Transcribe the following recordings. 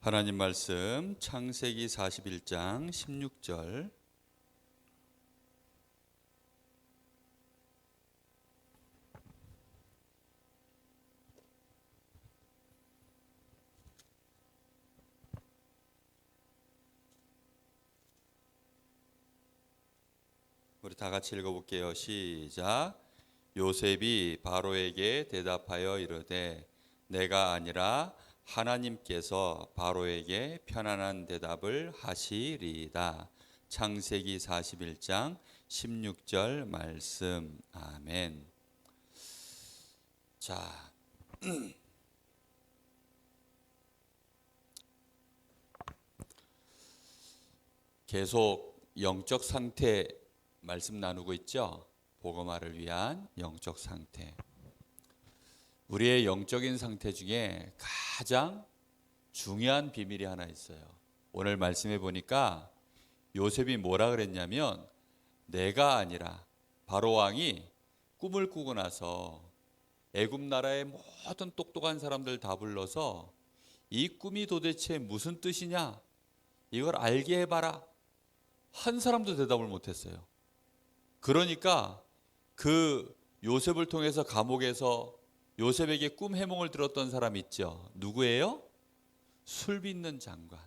하나님 말씀 창세기 41장 16절. 우리 다 같이 읽어볼게요. 시작. 요셉이 바로에게 대답하여 이르되 내가 아니라 하나님께서 바로에게 편안한 대답을 하시리이다. 창세기 41장 16절 말씀. 아멘. 자, 계속 영적 상태 말씀 나누고 있죠. 복음화를 위한 영적 상태. 우리의 영적인 상태 중에 가장 중요한 비밀이 하나 있어요. 오늘 말씀해 보니까 요셉이 뭐라 그랬냐면 내가 아니라 바로 왕이 꿈을 꾸고 나서 애굽 나라의 모든 똑똑한 사람들 다 불러서 이 꿈이 도대체 무슨 뜻이냐? 이걸 알게 해봐라. 한 사람도 대답을 못했어요. 그러니까 그 요셉을 통해서 감옥에서 요셉에게 꿈 해몽을 들었던 사람 있죠. 누구예요? 술 빚는 장관.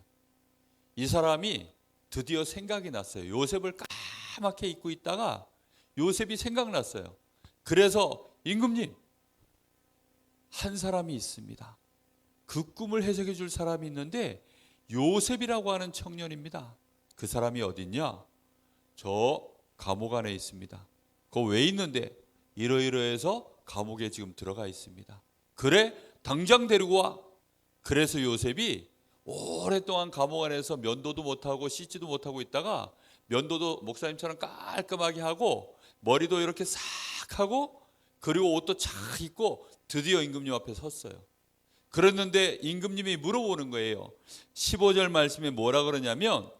이 사람이 드디어 생각이 났어요. 요셉을 까맣게 잊고 있다가 요셉이 생각났어요. 그래서 임금님, 한 사람이 있습니다. 그 꿈을 해석해 줄 사람이 있는데 요셉이라고 하는 청년입니다. 그 사람이 어딨냐? 저 감옥 안에 있습니다. 그거 왜 있는데? 이러이러해서 감옥에 지금 들어가 있습니다. 그래? 당장 데리고 와. 그래서 요셉이 오랫동안 감옥 안에서 면도도 못하고 씻지도 못하고 있다가 면도도 목사님처럼 깔끔하게 하고 머리도 이렇게 싹 하고 그리고 옷도 착 입고 드디어 임금님 앞에 섰어요. 그랬는데 임금님이 물어보는 거예요. 15절 말씀에 뭐라 그러냐면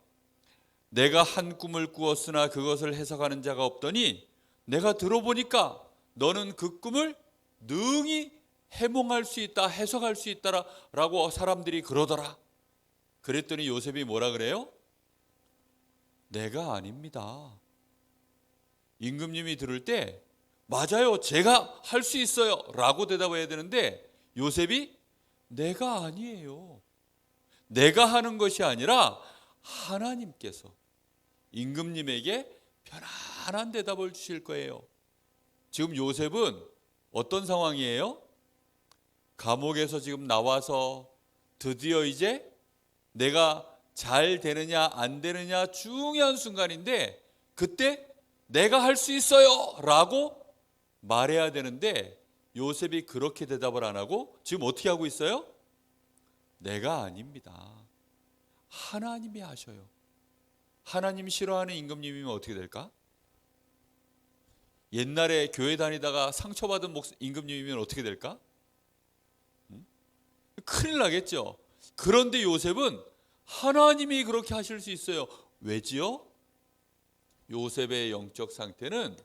내가 한 꿈을 꾸었으나 그것을 해석하는 자가 없더니 내가 들어보니까 너는 그 꿈을 능히 해몽할 수 있다, 해석할 수 있다라고 사람들이 그러더라. 그랬더니 요셉이 뭐라 그래요? 내가 아닙니다. 임금님이 들을 때 맞아요, 제가 할 수 있어요 라고 대답해야 되는데 요셉이 내가 아니에요. 내가 하는 것이 아니라 하나님께서 임금님에게 편안한 대답을 주실 거예요. 지금 요셉은 어떤 상황이에요? 감옥에서 지금 나와서 드디어 이제 내가 잘 되느냐 안 되느냐 중요한 순간인데 그때 내가 할 수 있어요 라고 말해야 되는데 요셉이 그렇게 대답을 안 하고 지금 어떻게 하고 있어요? 내가 아닙니다. 하나님이 하셔요. 하나님 싫어하는 임금님이면 어떻게 될까? 옛날에 교회 다니다가 상처받은 임금님이면 어떻게 될까? 큰일 나겠죠. 그런데 요셉은 하나님이 그렇게 하실 수 있어요. 왜지요? 요셉의 영적 상태는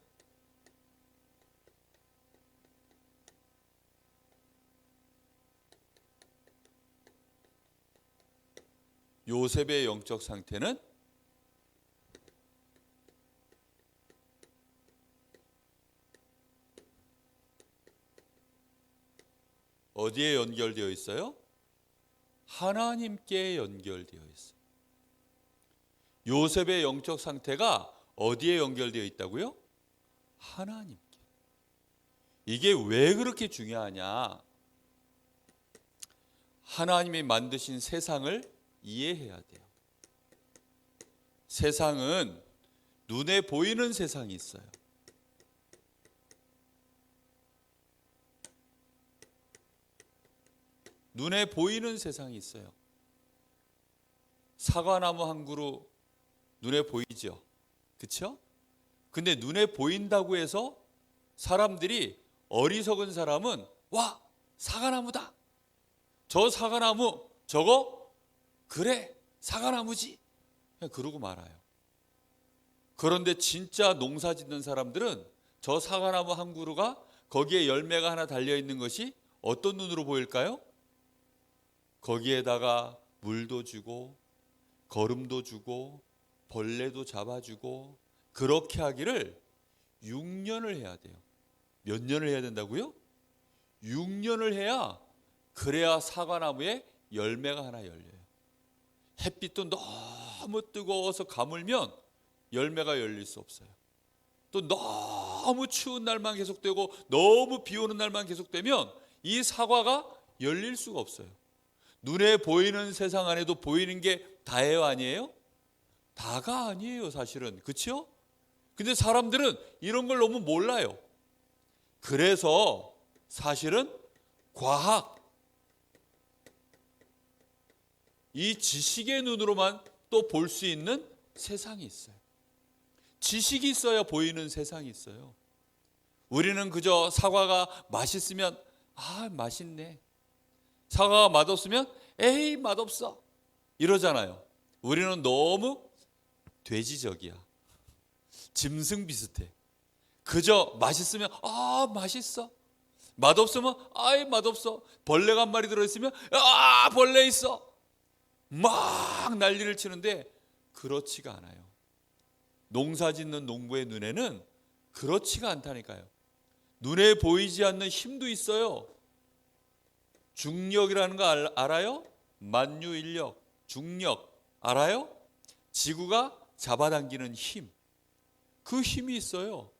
어디에 연결되어 있어요? 하나님께 연결되어 있어요. 요셉의 영적 상태가 어디에 연결되어 있다고요? 하나님께. 이게 왜 그렇게 중요하냐? 하나님이 만드신 세상을 이해해야 돼요. 세상은 눈에 보이는 세상이 있어요. 눈에 보이는 세상이 있어요. 사과나무 한 그루 눈에 보이죠? 그렇죠? 근데 눈에 보인다고 해서 사람들이 어리석은 사람은 와, 사과나무다. 저 사과나무 저거 그래 사과나무지. 그냥 그러고 말아요. 그런데 진짜 농사 짓는 사람들은 저 사과나무 한 그루가 거기에 열매가 하나 달려있는 것이 어떤 눈으로 보일까요? 거기에다가 물도 주고 거름도 주고 벌레도 잡아주고 그렇게 하기를 6년을 해야 돼요. 몇 년을 해야 된다고요? 6년을 해야 그래야 사과나무에 열매가 하나 열려요. 햇빛도 너무 뜨거워서 가물면 열매가 열릴 수 없어요. 또 너무 추운 날만 계속되고 너무 비 오는 날만 계속되면 이 사과가 열릴 수가 없어요. 눈에 보이는 세상 안에도 보이는 게 다예요, 아니에요? 다가 아니에요, 사실은. 그렇죠? 근데 사람들은 이런 걸 너무 몰라요. 그래서 사실은 과학, 이 지식의 눈으로만 또 볼 수 있는 세상이 있어요. 지식이 있어야 보이는 세상이 있어요. 우리는 그저 사과가 맛있으면 맛있네. 사과가 맛없으면 에이 맛없어 이러잖아요. 우리는 너무 돼지적이야. 짐승 비슷해. 그저 맛있으면 맛있어. 맛없으면 맛없어. 벌레가 한 마리 들어있으면 벌레 있어. 막 난리를 치는데 그렇지가 않아요. 농사 짓는 농부의 눈에는 그렇지가 않다니까요. 눈에 보이지 않는 힘도 있어요. 중력이라는 거 알아요? 만유인력, 중력 알아요? 지구가 잡아당기는 힘, 그 힘이 있어요.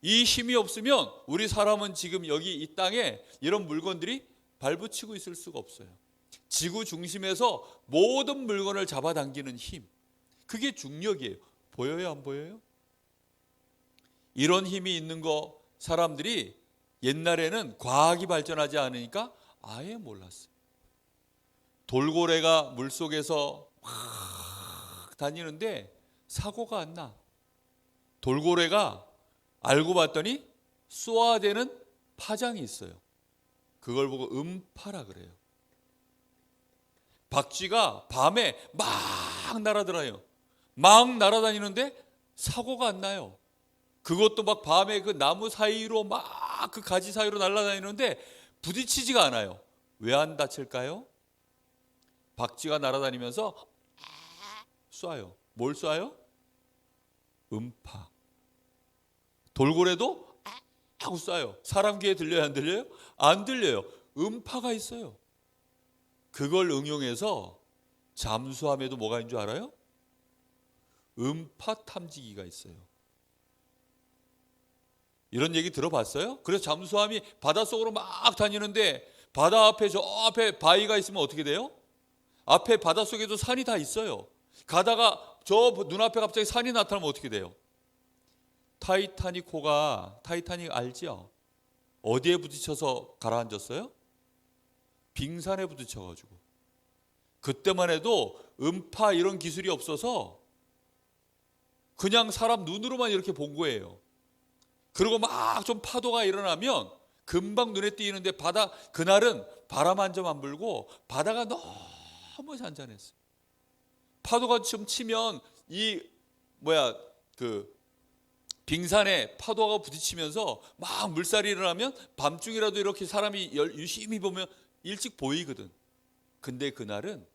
이 힘이 없으면 우리 사람은 지금 여기 이 땅에 이런 물건들이 발붙이고 있을 수가 없어요. 지구 중심에서 모든 물건을 잡아당기는 힘, 그게 중력이에요. 보여요, 안 보여요? 이런 힘이 있는 거 사람들이 옛날에는 과학이 발전하지 않으니까 아예 몰랐어요. 돌고래가 물속에서 확 다니는데 사고가 안 나. 돌고래가 알고 봤더니 쏘아대는 파장이 있어요. 그걸 보고 음파라 그래요. 박쥐가 밤에 막 날아들어요. 막 날아다니는데 사고가 안 나요. 그것도 막 밤에 그 나무 사이로 막 그 가지 사이로 날아다니는데 부딪히지가 않아요. 왜 안 다칠까요? 박쥐가 날아다니면서 쏴요. 뭘 쏴요? 음파. 돌고래도 하고 쏴요. 사람 귀에 들려요, 안 들려요? 안 들려요. 음파가 있어요. 그걸 응용해서 잠수함에도 뭐가 있는 줄 알아요? 음파 탐지기가 있어요. 이런 얘기 들어봤어요? 그래서 잠수함이 바닷속으로 막 다니는데 바다 앞에 저 앞에 바위가 있으면 어떻게 돼요? 앞에 바닷속에도 산이 다 있어요. 가다가 저 눈앞에 갑자기 산이 나타나면 어떻게 돼요? 타이타닉 알죠? 어디에 부딪혀서 가라앉았어요? 빙산에 부딪혀가지고. 그때만 해도 음파 이런 기술이 없어서 그냥 사람 눈으로만 이렇게 본 거예요. 그리고 막 좀 파도가 일어나면 금방 눈에 띄는데 그날은 바람 한 점 안 불고 바다가 너무 잔잔했어요. 파도가 좀 치면 빙산에 파도가 부딪히면서 막 물살이 일어나면 밤중이라도 이렇게 사람이 유심히 보면 일찍 보이거든. 근데 그날은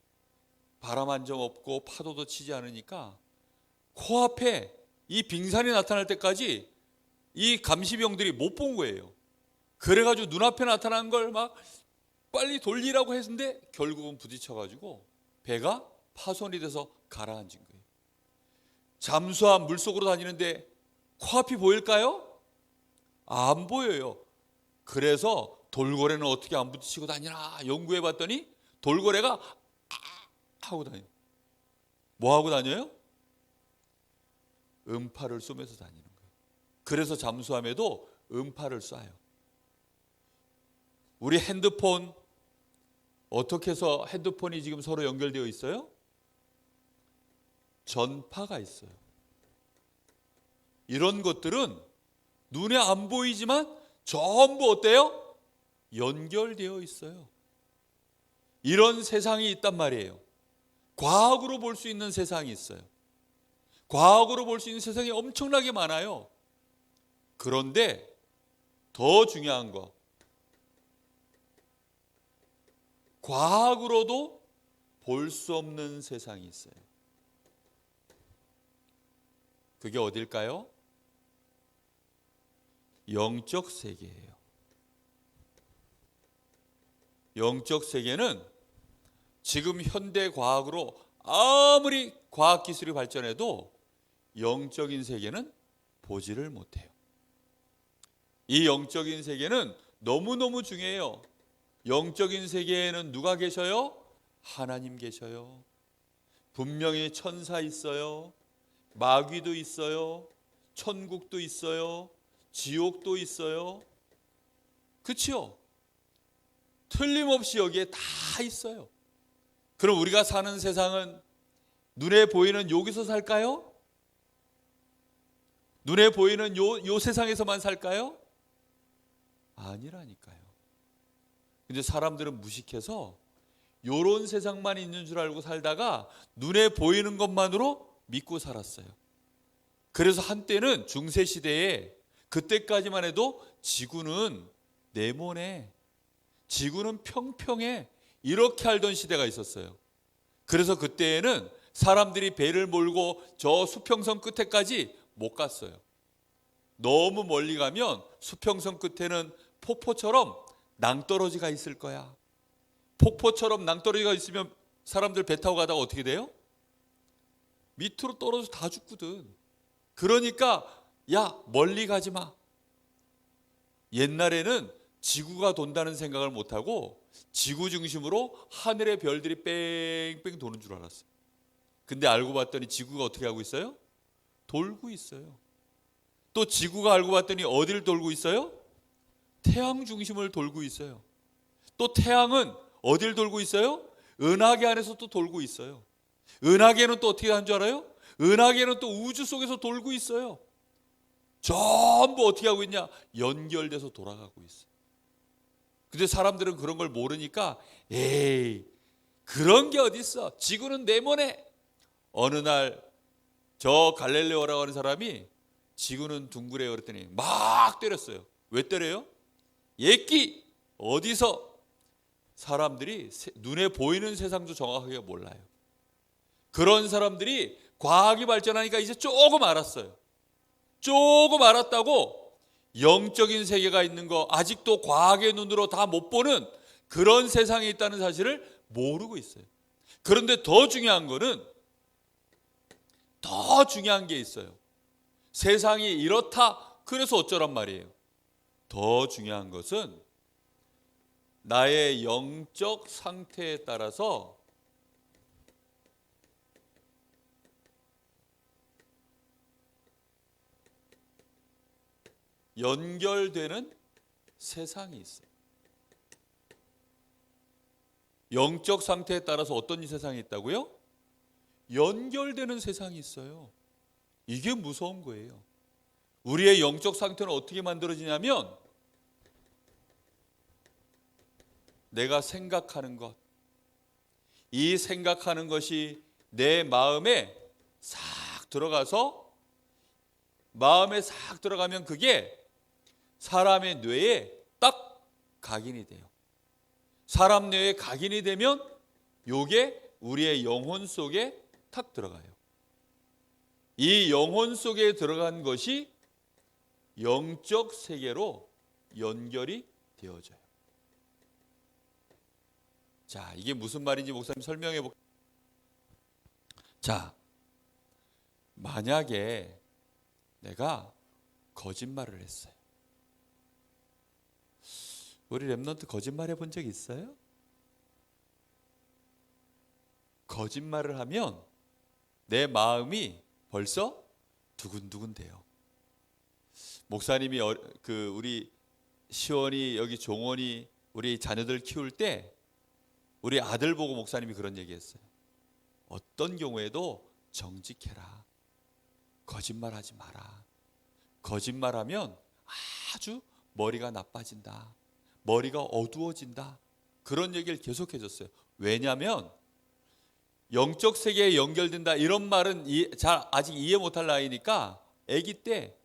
바람 한 점 없고 파도도 치지 않으니까 코앞에 이 빙산이 나타날 때까지 이 감시병들이 못 본 거예요. 그래가지고 눈앞에 나타난 걸 막 빨리 돌리라고 했는데 결국은 부딪혀가지고 배가 파손이 돼서 가라앉은 거예요. 잠수함 물속으로 다니는데 코앞이 보일까요? 안 보여요. 그래서 돌고래는 어떻게 안 부딪히고 다니나 연구해 봤더니 돌고래가 하고 다녀요. 뭐 하고 다녀요? 음파를 쏘면서 다니는 거예요. 그래서 잠수함에도 음파를 쏴요. 우리 핸드폰 어떻게 해서 핸드폰이 지금 서로 연결되어 있어요? 전파가 있어요. 이런 것들은 눈에 안 보이지만 전부 어때요? 연결되어 있어요. 이런 세상이 있단 말이에요. 과학으로 볼 수 있는 세상이 있어요. 과학으로 볼 수 있는 세상이 엄청나게 많아요. 그런데 더 중요한 거, 과학으로도 볼 수 없는 세상이 있어요. 그게 어딜까요? 영적 세계예요. 영적 세계는 지금 현대 과학으로 아무리 과학 기술이 발전해도 영적인 세계는 보지를 못해요. 이 영적인 세계는 너무너무 중요해요. 영적인 세계에는 누가 계셔요? 하나님 계셔요. 분명히 천사 있어요. 마귀도 있어요. 천국도 있어요. 지옥도 있어요. 그렇죠? 틀림없이 여기에 다 있어요. 그럼 우리가 사는 세상은 눈에 보이는 여기서 살까요? 눈에 보이는 요 세상에서만 살까요? 아니라니까요. 근데 사람들은 무식해서 요런 세상만 있는 줄 알고 살다가 눈에 보이는 것만으로 믿고 살았어요. 그래서 한때는 중세시대에 그때까지만 해도 지구는 네모네, 지구는 평평해, 이렇게 알던 시대가 있었어요. 그래서 그때에는 사람들이 배를 몰고 저 수평선 끝에까지 못 갔어요. 너무 멀리 가면 수평선 끝에는 폭포처럼 낭떠러지가 있을 거야. 폭포처럼 낭떠러지가 있으면 사람들 배 타고 가다가 어떻게 돼요? 밑으로 떨어져 다 죽거든. 그러니까 야, 멀리 가지 마. 옛날에는 지구가 돈다는 생각을 못하고 지구 중심으로 하늘의 별들이 뺑뺑 도는 줄 알았어요. 근데 알고 봤더니 지구가 어떻게 하고 있어요? 돌고 있어요. 또 지구가 알고 봤더니 어디를 돌고 있어요? 태양 중심을 돌고 있어요. 또 태양은 어디를 돌고 있어요? 은하계 안에서 또 돌고 있어요. 은하계는 또 어떻게 하는 줄 알아요? 은하계는 또 우주 속에서 돌고 있어요. 전부 어떻게 하고 있냐? 연결돼서 돌아가고 있어요. 근데 사람들은 그런 걸 모르니까 에이, 그런 게 어디 있어? 지구는 네모네. 어느 날 저 갈릴레오라고 하는 사람이 지구는 둥그래요 그랬더니 막 때렸어요. 왜 때려요? 예끼 어디서 사람들이 눈에 보이는 세상도 정확하게 몰라요. 그런 사람들이 과학이 발전하니까 이제 조금 알았어요. 조금 알았다고 영적인 세계가 있는 거, 아직도 과학의 눈으로 다 못 보는 그런 세상이 있다는 사실을 모르고 있어요. 그런데 더 중요한 거는, 더 중요한 게 있어요. 세상이 이렇다 그래서 어쩌란 말이에요. 더 중요한 것은 나의 영적 상태에 따라서 연결되는 세상이 있어요. 영적 상태에 따라서 어떤 세상이 있다고요? 연결되는 세상이 있어요. 이게 무서운 거예요. 우리의 영적 상태는 어떻게 만들어지냐면 내가 생각하는 것, 이 생각하는 것이 내 마음에 싹 들어가서, 마음에 싹 들어가면 그게 사람의 뇌에 딱 각인이 돼요. 사람 뇌에 각인이 되면 요게 우리의 영혼 속에 탁 들어가요. 이 영혼 속에 들어간 것이 영적 세계로 연결이 되어져요. 자, 이게 무슨 말인지 목사님 설명해 볼게요. 자, 만약에 내가 거짓말을 했어요. 우리 랩런트 거짓말 해본 적 있어요? 거짓말을 하면 내 마음이 벌써 두근두근 돼요. 목사님이 우리 시원이, 여기 종원이 우리 자녀들 키울 때 우리 아들 보고 목사님이 그런 얘기했어요. 어떤 경우에도 정직해라. 거짓말하지 마라. 거짓말하면 아주 머리가 나빠진다. 머리가 어두워진다. 그런 얘기를 계속해 줬어요. 왜냐하면 영적 세계에 연결된다 이런 말은 아직 이해 못할 나이니까 아기 때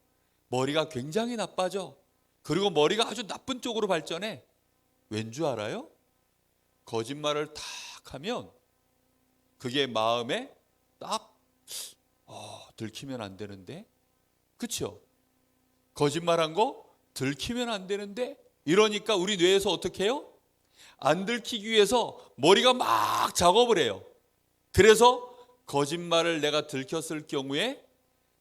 머리가 굉장히 나빠져. 그리고 머리가 아주 나쁜 쪽으로 발전해. 왠 줄 알아요? 거짓말을 탁 하면 그게 마음에 딱 들키면 안 되는데, 그렇죠? 거짓말한 거 들키면 안 되는데, 이러니까 우리 뇌에서 어떻게 해요? 안 들키기 위해서 머리가 막 작업을 해요. 그래서 거짓말을 내가 들켰을 경우에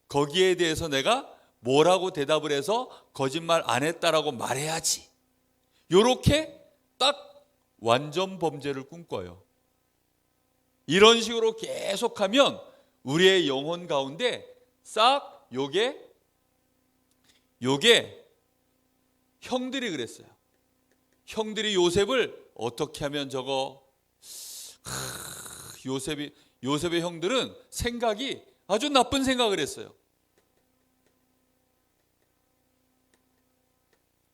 거기에 대해서 내가 뭐라고 대답을 해서 거짓말 안 했다라고 말해야지. 요렇게 딱 완전 범죄를 꿈꿔요. 이런 식으로 계속하면 우리의 영혼 가운데 싹 요게 형들이 그랬어요. 형들이 요셉을 어떻게 하면 저거, 요셉의 형들은 생각이 아주 나쁜 생각을 했어요.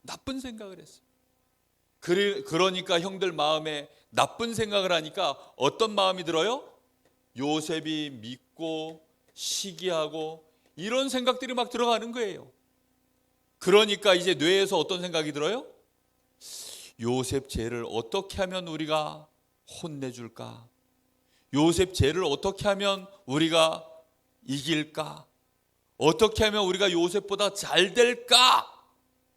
나쁜 생각을 했어요. 그러니까 형들 마음에 나쁜 생각을 하니까 어떤 마음이 들어요? 요셉이 믿고 시기하고 이런 생각들이 막 들어가는 거예요. 그러니까 이제 뇌에서 어떤 생각이 들어요? 요셉 죄를 어떻게 하면 우리가 혼내줄까? 요셉 죄를 어떻게 하면 우리가 이길까? 어떻게 하면 우리가 요셉보다 잘 될까?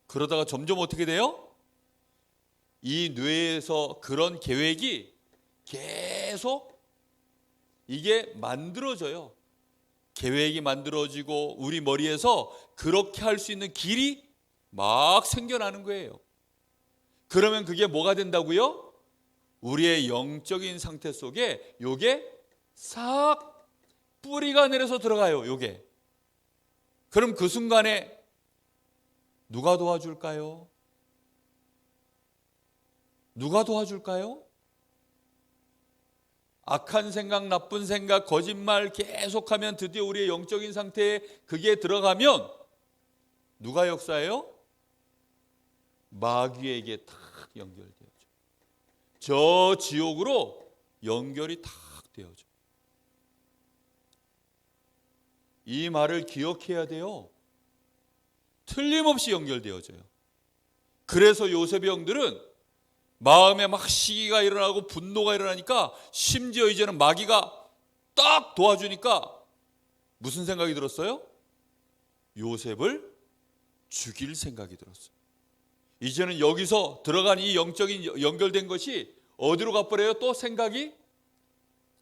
그러다가 점점 어떻게 돼요? 이 뇌에서 그런 계획이 계속 이게 만들어져요. 계획이 만들어지고 우리 머리에서 그렇게 할 수 있는 길이 막 생겨나는 거예요. 그러면 그게 뭐가 된다고요? 우리의 영적인 상태 속에 요게 싹 뿌리가 내려서 들어가요. 요게. 그럼 그 순간에 누가 도와줄까요? 누가 도와줄까요? 악한 생각, 나쁜 생각, 거짓말 계속하면 드디어 우리의 영적인 상태에 그게 들어가면 누가 역사해요? 마귀에게 탁 연결되어져. 저 지옥으로 연결이 탁 되어져. 이 말을 기억해야 돼요. 틀림없이 연결되어져요. 그래서 요셉의 형들은 마음에 막 시기가 일어나고 분노가 일어나니까 심지어 이제는 마귀가 딱 도와주니까 무슨 생각이 들었어요? 요셉을 죽일 생각이 들었어요. 이제는 여기서 들어간 이 영적인 연결된 것이 어디로 가버려요? 또 생각이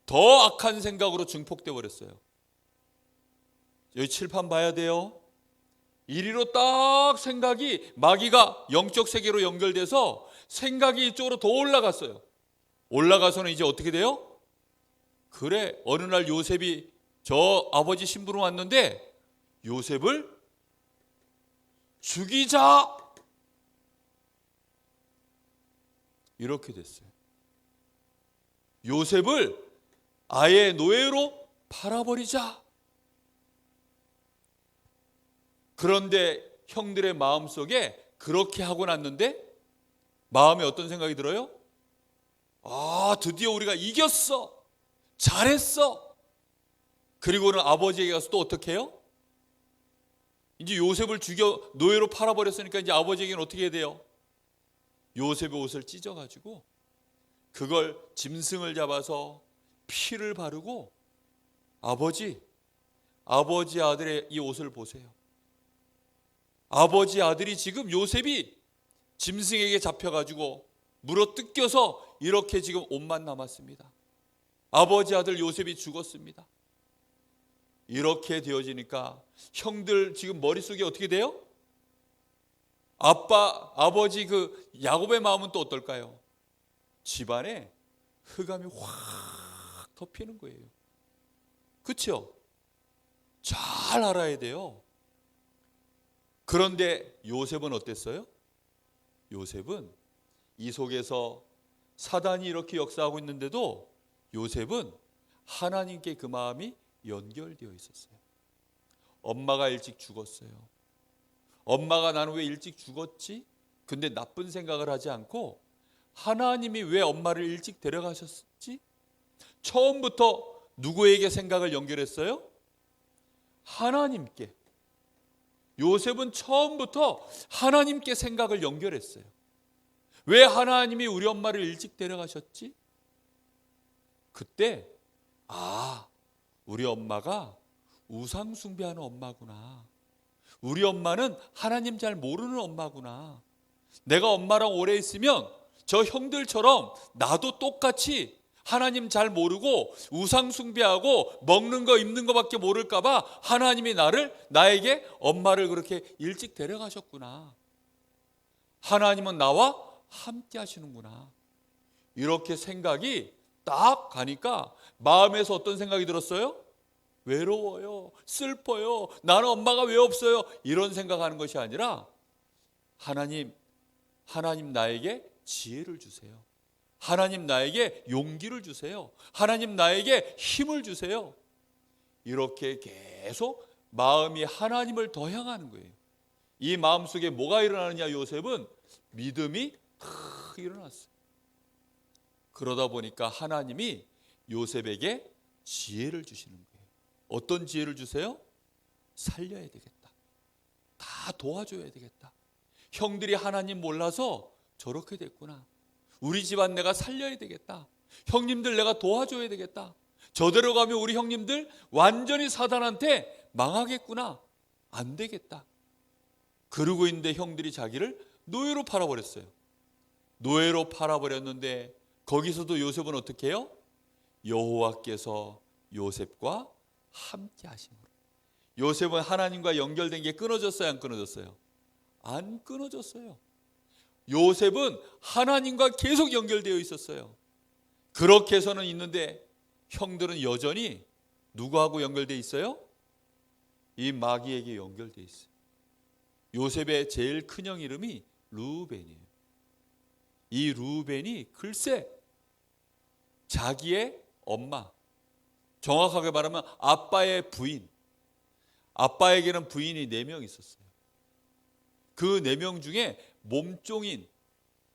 더 악한 생각으로 증폭돼 버렸어요. 여기 칠판 봐야 돼요. 이리로 딱 생각이 마귀가 영적 세계로 연결돼서 생각이 이쪽으로 더 올라갔어요. 올라가서는 이제 어떻게 돼요? 그래, 어느 날 요셉이 저 아버지 심부름 왔는데 요셉을 죽이자, 이렇게 됐어요. 요셉을 아예 노예로 팔아버리자. 그런데 형들의 마음속에 그렇게 하고 났는데 마음에 어떤 생각이 들어요? 드디어 우리가 이겼어. 잘했어. 그리고는 아버지에게 가서 또 어떻게 해요? 이제 요셉을 죽여 노예로 팔아버렸으니까 이제 아버지에게는 어떻게 해야 돼요? 요셉의 옷을 찢어가지고 그걸 짐승을 잡아서 피를 바르고 아버지 아들의 이 옷을 보세요. 아버지 아들이 지금 요셉이 짐승에게 잡혀가지고 물어 뜯겨서 이렇게 지금 옷만 남았습니다. 아버지 아들 요셉이 죽었습니다. 이렇게 되어지니까 형들 지금 머릿속에 어떻게 돼요? 아버지 그 야곱의 마음은 또 어떨까요? 집안에 흑암이 확 덮이는 거예요. 그렇죠? 잘 알아야 돼요. 그런데 요셉은 어땠어요? 요셉은 이 속에서 사단이 이렇게 역사하고 있는데도 요셉은 하나님께 그 마음이 연결되어 있었어요. 엄마가 일찍 죽었어요. 엄마가 나는 왜 일찍 죽었지? 근데 나쁜 생각을 하지 않고 하나님이 왜 엄마를 일찍 데려가셨지? 처음부터 누구에게 생각을 연결했어요? 하나님께. 요셉은 처음부터 하나님께 생각을 연결했어요. 왜 하나님이 우리 엄마를 일찍 데려가셨지? 그때 아, 우리 엄마가 우상 숭배하는 엄마구나. 우리 엄마는 하나님 잘 모르는 엄마구나. 내가 엄마랑 오래 있으면 저 형들처럼 나도 똑같이 하나님 잘 모르고 우상 숭배하고 먹는 거 입는 거밖에 모를까 봐 하나님이 나에게 엄마를 그렇게 일찍 데려가셨구나. 하나님은 나와 함께 하시는구나. 이렇게 생각이 딱 가니까 마음에서 어떤 생각이 들었어요? 외로워요. 슬퍼요. 나는 엄마가 왜 없어요? 이런 생각하는 것이 아니라 하나님 나에게 지혜를 주세요. 하나님 나에게 용기를 주세요. 하나님 나에게 힘을 주세요. 이렇게 계속 마음이 하나님을 더 향하는 거예요. 이 마음속에 뭐가 일어나느냐? 요셉은 믿음이 탁 일어났어요. 그러다 보니까 하나님이 요셉에게 지혜를 주시는 거예요. 어떤 지혜를 주세요? 살려야 되겠다. 다 도와줘야 되겠다. 형들이 하나님 몰라서 저렇게 됐구나. 우리 집안 내가 살려야 되겠다. 형님들 내가 도와줘야 되겠다. 저대로 가면 우리 형님들 완전히 사단한테 망하겠구나. 안 되겠다. 그러고 있는데 형들이 자기를 노예로 팔아버렸어요. 노예로 팔아버렸는데 거기서도 요셉은 어떻게 해요? 여호와께서 요셉과 함께 하심으로. 요셉은 하나님과 연결된 게 끊어졌어요? 안 끊어졌어요? 안 끊어졌어요. 요셉은 하나님과 계속 연결되어 있었어요. 그렇게 해서는 있는데 형들은 여전히 누구하고 연결되어 있어요? 이 마귀에게 연결되어 있어요. 요셉의 제일 큰형 이름이 르우벤이에요. 이 르우벤이 글쎄 자기의 엄마, 정확하게 말하면 아빠의 부인, 아빠에게는 부인이 4명 있었어요. 그 4명 중에 몸종인,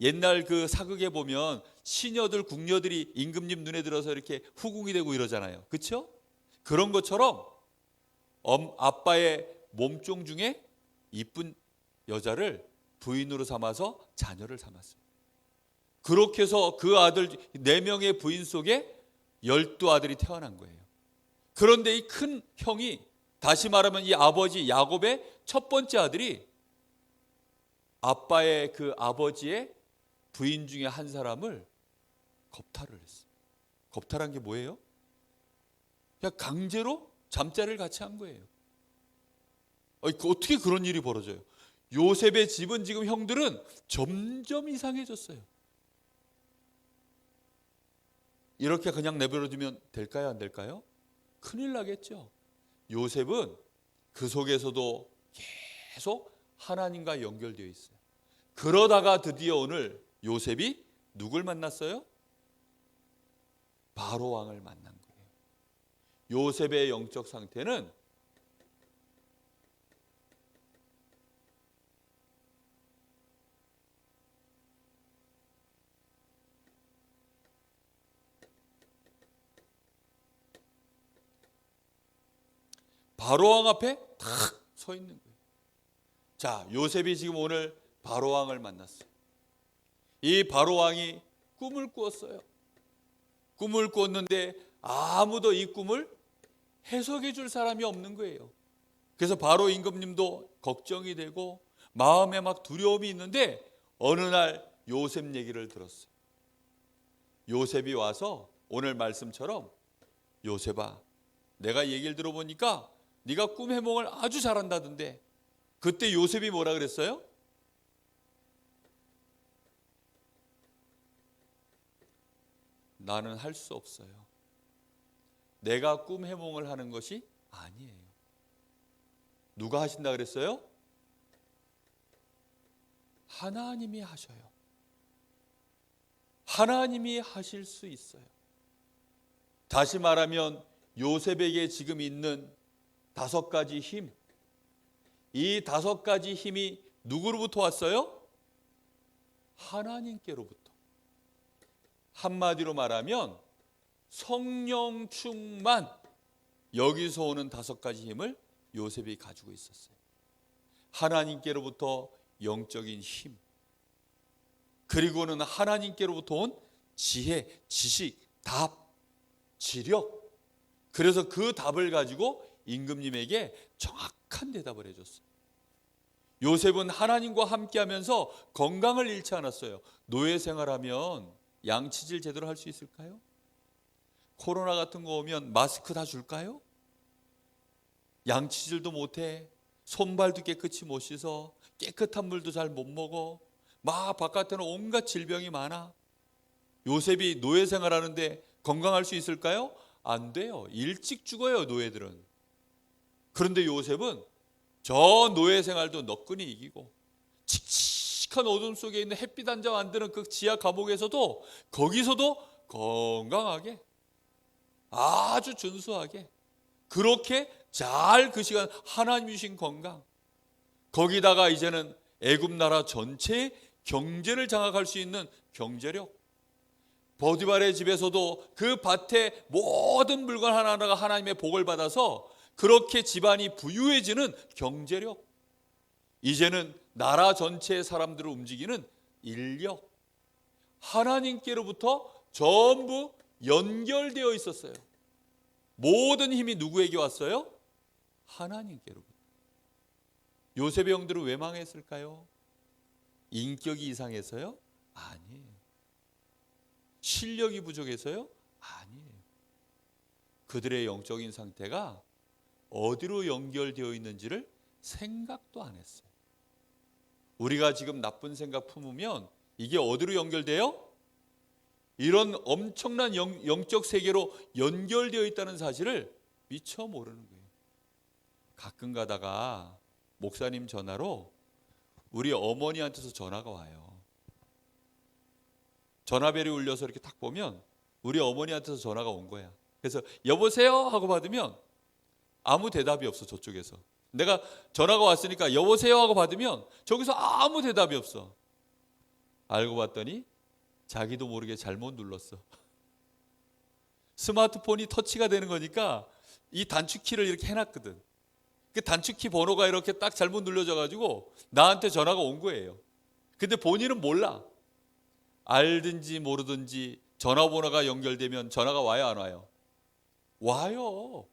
옛날 그 사극에 보면 시녀들, 궁녀들이 임금님 눈에 들어서 이렇게 후궁이 되고 이러잖아요. 그렇죠? 그런 것처럼 아빠의 몸종 중에 이쁜 여자를 부인으로 삼아서 자녀를 삼았어요. 그렇게 해서 그 아들 4명의 부인 속에 12아들이 태어난 거예요. 그런데 이 큰 형이, 다시 말하면 이 아버지 야곱의 첫 번째 아들이 아빠의 그 아버지의 부인 중에 한 사람을 겁탈을 했어요. 겁탈한 게 뭐예요? 그냥 강제로 잠자리를 같이 한 거예요. 어떻게 그런 일이 벌어져요? 요셉의 집은 지금 형들은 점점 이상해졌어요. 이렇게 그냥 내버려두면 될까요? 안 될까요? 큰일 나겠죠. 요셉은 그 속에서도 계속 하나님과 연결되어 있어요. 그러다가 드디어 오늘 요셉이 누굴 만났어요? 바로 왕을 만난 거예요. 요셉의 영적 상태는 바로왕 앞에 탁 서 있는 거예요. 자, 요셉이 지금 오늘 바로왕을 만났어요. 이 바로왕이 꿈을 꾸었어요. 꿈을 꾸었는데 아무도 이 꿈을 해석해 줄 사람이 없는 거예요. 그래서 바로 임금님도 걱정이 되고 마음에 막 두려움이 있는데 어느 날 요셉 얘기를 들었어요. 요셉이 와서 오늘 말씀처럼 요셉아, 내가 얘기를 들어보니까 네가 꿈 해몽을 아주 잘한다던데. 그때 요셉이 뭐라 그랬어요? 나는 할 수 없어요. 내가 꿈 해몽을 하는 것이 아니에요. 누가 하신다 그랬어요? 하나님이 하셔요. 하나님이 하실 수 있어요. 다시 말하면 요셉에게 지금 있는 5가지 힘, 이 5가지 힘이 누구로부터 왔어요? 하나님께로부터. 한마디로 말하면 성령 충만, 여기서 오는 5가지 힘을 요셉이 가지고 있었어요. 하나님께로부터 영적인 힘, 그리고는 하나님께로부터 온 지혜, 지식, 답, 지력, 그래서 그 답을 가지고 임금님에게 정확한 대답을 해줬어요. 요셉은 하나님과 함께하면서 건강을 잃지 않았어요. 노예 생활하면 양치질 제대로 할 수 있을까요? 코로나 같은 거 오면 마스크 다 줄까요? 양치질도 못해. 손발도 깨끗이 못 씻어. 깨끗한 물도 잘 못 먹어. 막 바깥에는 온갖 질병이 많아. 요셉이 노예 생활하는데 건강할 수 있을까요? 안 돼요. 일찍 죽어요, 노예들은. 그런데 요셉은 저 노예 생활도 너끈히 이기고 칙칙한 어둠 속에 있는 햇빛 한 점 안 드는 그 지하 감옥에서도 거기서도 건강하게 아주 준수하게 그렇게 잘 그 시간 하나님 주신 건강, 거기다가 이제는 애굽 나라 전체의 경제를 장악할 수 있는 경제력, 보디발의 집에서도 그 밭의 모든 물건 하나하나가 하나님의 복을 받아서 그렇게 집안이 부유해지는 경제력, 이제는 나라 전체의 사람들을 움직이는 인력, 하나님께로부터 전부 연결되어 있었어요. 모든 힘이 누구에게 왔어요? 하나님께로부터. 요셉의 형들은 왜 망했을까요? 인격이 이상해서요? 아니에요. 실력이 부족해서요? 아니에요. 그들의 영적인 상태가 어디로 연결되어 있는지를 생각도 안 했어요. 우리가 지금 나쁜 생각 품으면 이게 어디로 연결돼요? 이런 엄청난 영적 세계로 연결되어 있다는 사실을 미처 모르는 거예요. 가끔 가다가 목사님 전화로 우리 어머니한테서 전화가 와요. 전화벨이 울려서 이렇게 딱 보면 우리 어머니한테서 전화가 온 거야. 그래서 여보세요 하고 받으면 아무 대답이 없어. 저쪽에서 내가 전화가 왔으니까 여보세요 하고 받으면 저기서 아무 대답이 없어. 알고 봤더니 자기도 모르게 잘못 눌렀어. 스마트폰이 터치가 되는 거니까 이 단축키를 이렇게 해놨거든. 그 단축키 번호가 이렇게 딱 잘못 눌려져 가지고 나한테 전화가 온 거예요. 근데 본인은 몰라. 알든지 모르든지 전화번호가 연결되면 전화가 와요, 안 와요? 와요.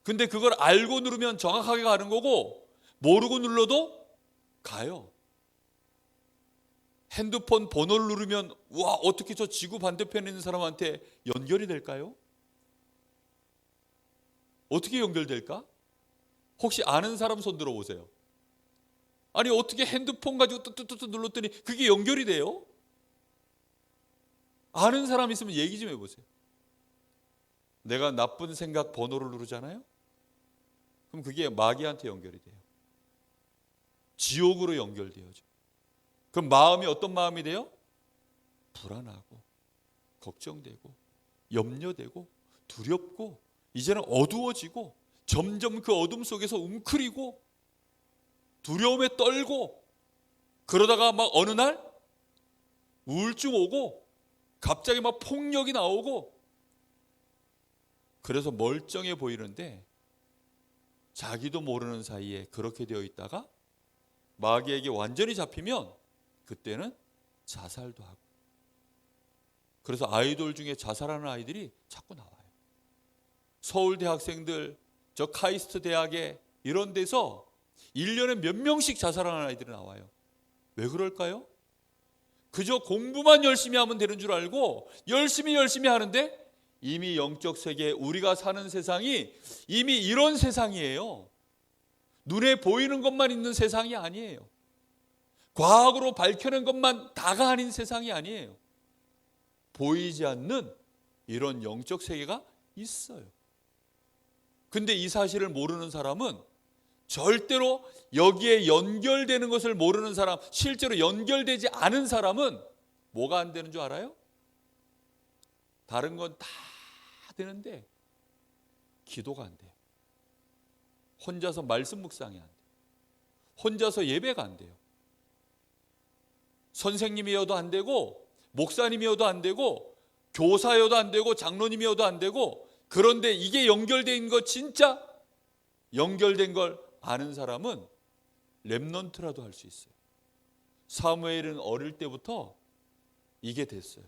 근데 그걸 알고 누르면 정확하게 가는 거고 모르고 눌러도 가요. 핸드폰 번호를 누르면 와, 어떻게 저 지구 반대편에 있는 사람한테 연결이 될까요? 어떻게 연결될까? 혹시 아는 사람 손 들어보세요. 아니 어떻게 핸드폰 가지고 뚜뚜뚜 눌렀더니 그게 연결이 돼요? 아는 사람 있으면 얘기 좀 해보세요. 내가 나쁜 생각 번호를 누르잖아요. 그럼 그게 마귀한테 연결이 돼요. 지옥으로 연결되어져. 그럼 마음이 어떤 마음이 돼요? 불안하고 걱정되고 염려되고 두렵고 이제는 어두워지고 점점 그 어둠 속에서 웅크리고 두려움에 떨고 그러다가 막 어느 날 우울증 오고 갑자기 막 폭력이 나오고 그래서 멀쩡해 보이는데 자기도 모르는 사이에 그렇게 되어 있다가 마귀에게 완전히 잡히면 그때는 자살도 하고 그래서 아이돌 중에 자살하는 아이들이 자꾸 나와요. 서울대 학생들 저 카이스트 대학에 이런 데서 1년에 몇 명씩 자살하는 아이들이 나와요. 왜 그럴까요? 그저 공부만 열심히 하면 되는 줄 알고 열심히 하는데 이미 영적 세계 우리가 사는 세상이 이미 이런 세상이에요. 눈에 보이는 것만 있는 세상이 아니에요. 과학으로 밝혀낸 것만 다가 아닌 세상이 아니에요. 보이지 않는 이런 영적 세계가 있어요. 근데 이 사실을 모르는 사람은 절대로 여기에 연결되는 것을 모르는 사람, 실제로 연결되지 않은 사람은 뭐가 안 되는 줄 알아요? 다른 건 다 되는데 기도가 안 돼요. 혼자서 말씀 묵상이 안 돼요. 혼자서 예배가 안 돼요. 선생님이어도 안 되고 목사님이어도 안 되고 교사여도 안 되고 장로님이어도 안 되고 그런데 이게 연결된 거 진짜 연결된 걸 아는 사람은 렘넌트라도 할 수 있어요. 사무엘은 어릴 때부터 이게 됐어요.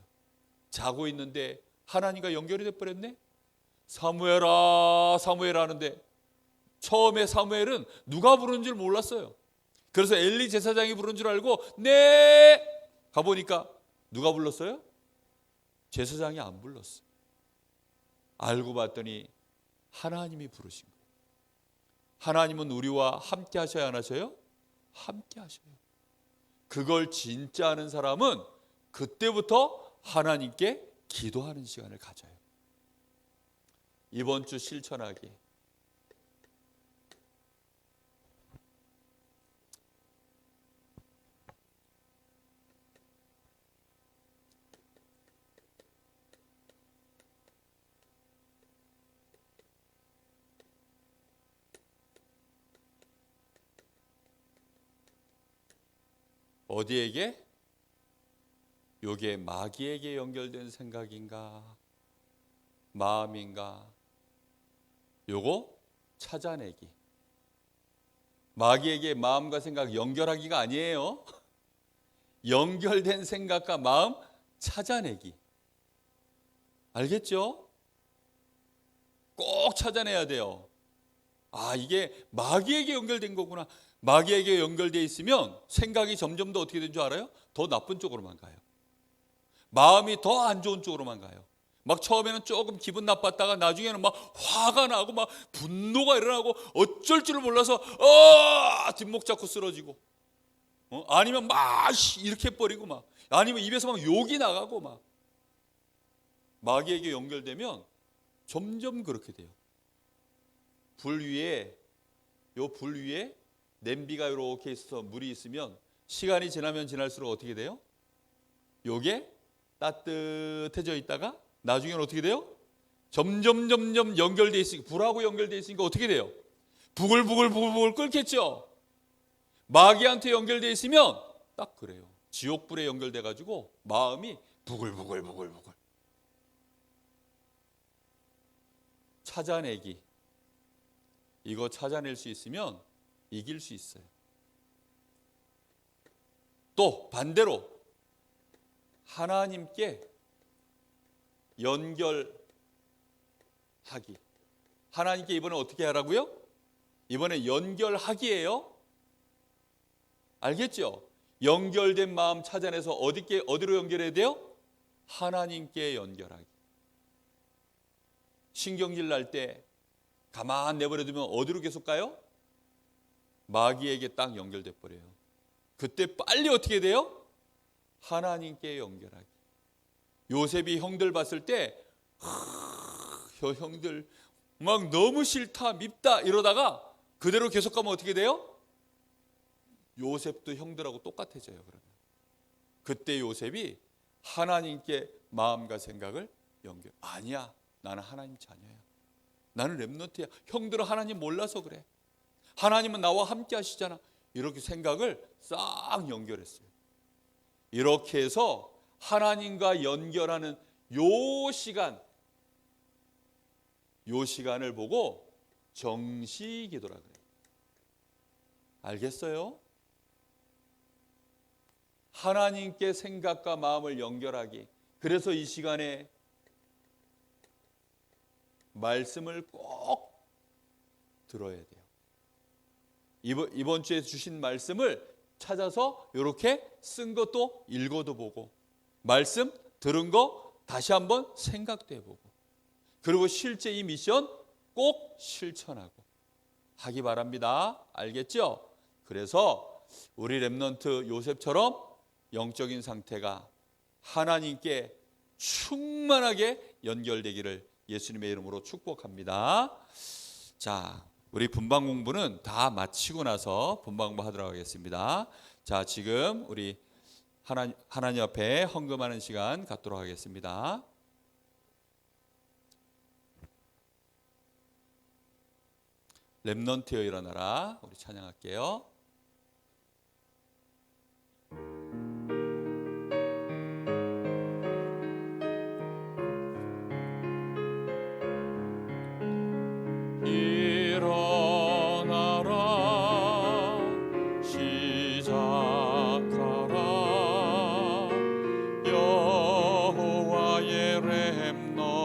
자고 있는데 하나님과 연결이 돼버렸네. 사무엘아 사무엘 하는데 처음에 사무엘은 누가 부르는 줄 몰랐어요. 그래서 엘리 제사장이 부른 줄 알고 네 가보니까 누가 불렀어요? 제사장이 안 불렀어요. 알고 봤더니 하나님이 부르신 거예요. 하나님은 우리와 함께 하셔야 안 하셔요? 함께 하셔요. 그걸 진짜 아는 사람은 그때부터 하나님께 기도하는 시간을 가져요. 이번 주 실천하기. 어디에게? 요게 마귀에게 연결된 생각인가? 마음인가? 요거 찾아내기. 마귀에게 마음과 생각 연결하기가 아니에요. 연결된 생각과 마음 찾아내기. 알겠죠? 꼭 찾아내야 돼요. 아, 이게 마귀에게 연결된 거구나. 마귀에게 연결되어 있으면 생각이 점점 더 어떻게 된 줄 알아요? 더 나쁜 쪽으로만 가요. 마음이 더 안 좋은 쪽으로만 가요. 막 처음에는 조금 기분 나빴다가 나중에는 막 화가 나고 막 분노가 일어나고 어쩔 줄 몰라서 뒷목 잡고 쓰러지고 아니면 막 이렇게 버리고 막 아니면 입에서 막 욕이 나가고 막 마귀에게 연결되면 점점 그렇게 돼요. 불 위에 냄비가 이렇게 있어서 물이 있으면 시간이 지나면 지날수록 어떻게 돼요? 요게 따뜻해져 있다가 나중에는 어떻게 돼요? 점점 연결돼 있으니까 불하고 연결돼 있으니까 어떻게 돼요? 부글부글 끓겠죠. 마귀한테 연결돼 있으면 딱 그래요. 지옥불에 연결돼 가지고 마음이 부글부글. 찾아내기. 이거 찾아낼 수 있으면 이길 수 있어요. 또 반대로 하나님께 연결하기. 하나님께 이번에 어떻게 하라고요? 이번에 연결하기예요. 알겠죠? 연결된 마음 찾아내서 어디로 연결해야 돼요? 하나님께 연결하기. 신경질 날 때 가만 내버려두면 어디로 계속 가요? 마귀에게 딱 연결돼 버려요. 그때 빨리 어떻게 돼요? 하나님께 연결하기. 요셉이 형들 봤을 때 형들 막 너무 싫다 밉다 이러다가 그대로 계속 가면 어떻게 돼요? 요셉도 형들하고 똑같아져요. 그러면 그때 요셉이 하나님께 마음과 생각을 연결. 아니야, 나는 하나님 자녀야. 나는 렘넌트야. 형들은 하나님 몰라서 그래. 하나님은 나와 함께 하시잖아. 이렇게 생각을 싹 연결했어요. 이렇게 해서 하나님과 연결하는 요 시간을 보고 정시기도라 그래요. 알겠어요? 하나님께 생각과 마음을 연결하기. 그래서 이 시간에 말씀을 꼭 들어야 돼요. 이번 주에 주신 말씀을 찾아서 이렇게 쓴 것도 읽어도 보고 말씀 들은 거 다시 한번 생각도 해보고 그리고 실제 이 미션 꼭 실천하고 하기 바랍니다. 알겠죠? 그래서 우리 렘넌트 요셉처럼 영적인 상태가 하나님께 충만하게 연결되기를 예수님의 이름으로 축복합니다. 자, 우리 분방 공부는 다 마치고 나서 분방 공부 하도록 하겠습니다. 자, 지금 우리 하나님 앞에 헌금하는 시간 갖도록 하겠습니다. 렘넌트여 일어나라. 우리 찬양할게요. 여호와의 렘넌트여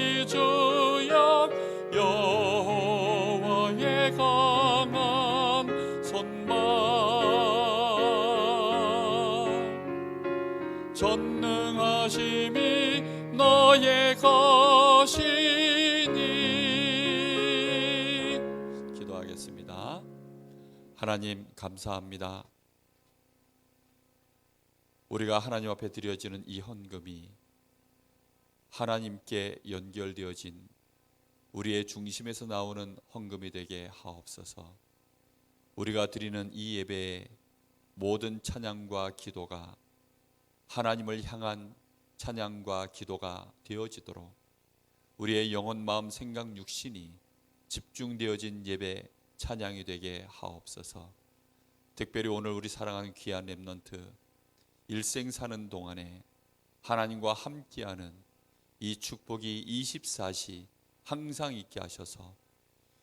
우리 주여 여호와의 강한 손만 전능하심이 너의 것이니. 기도하겠습니다. 하나님 감사합니다. 우리가 하나님 앞에 드려지는 이 헌금이 하나님께 연결되어진 우리의 중심에서 나오는 헌금이 되게 하옵소서. 우리가 드리는 이 예배의 모든 찬양과 기도가 하나님을 향한 찬양과 기도가 되어지도록 우리의 영혼, 마음, 생각, 육신이 집중되어진 예배 찬양이 되게 하옵소서. 특별히 오늘 우리 사랑하는 귀한 렘넌트 일생 사는 동안에 하나님과 함께하는 이 축복이 24시 항상 있게 하셔서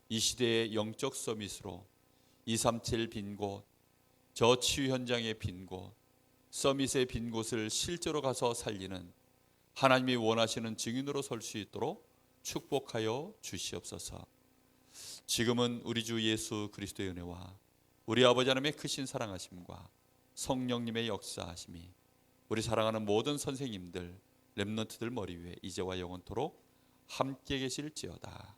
이 시대의 영적 서밋으로 237 빈 곳, 저 치유 현장의 빈 곳, 서밋의 빈 곳을 실제로 가서 살리는 하나님이 원하시는 증인으로 설 수 있도록 축복하여 주시옵소서. 지금은 우리 주 예수 그리스도의 은혜와 우리 아버지 하나님의 크신 사랑하심과 성령님의 역사하심이 우리 사랑하는 모든 선생님들, 렘넌트들 머리 위에 이제와 영원토록 함께 계실지어다.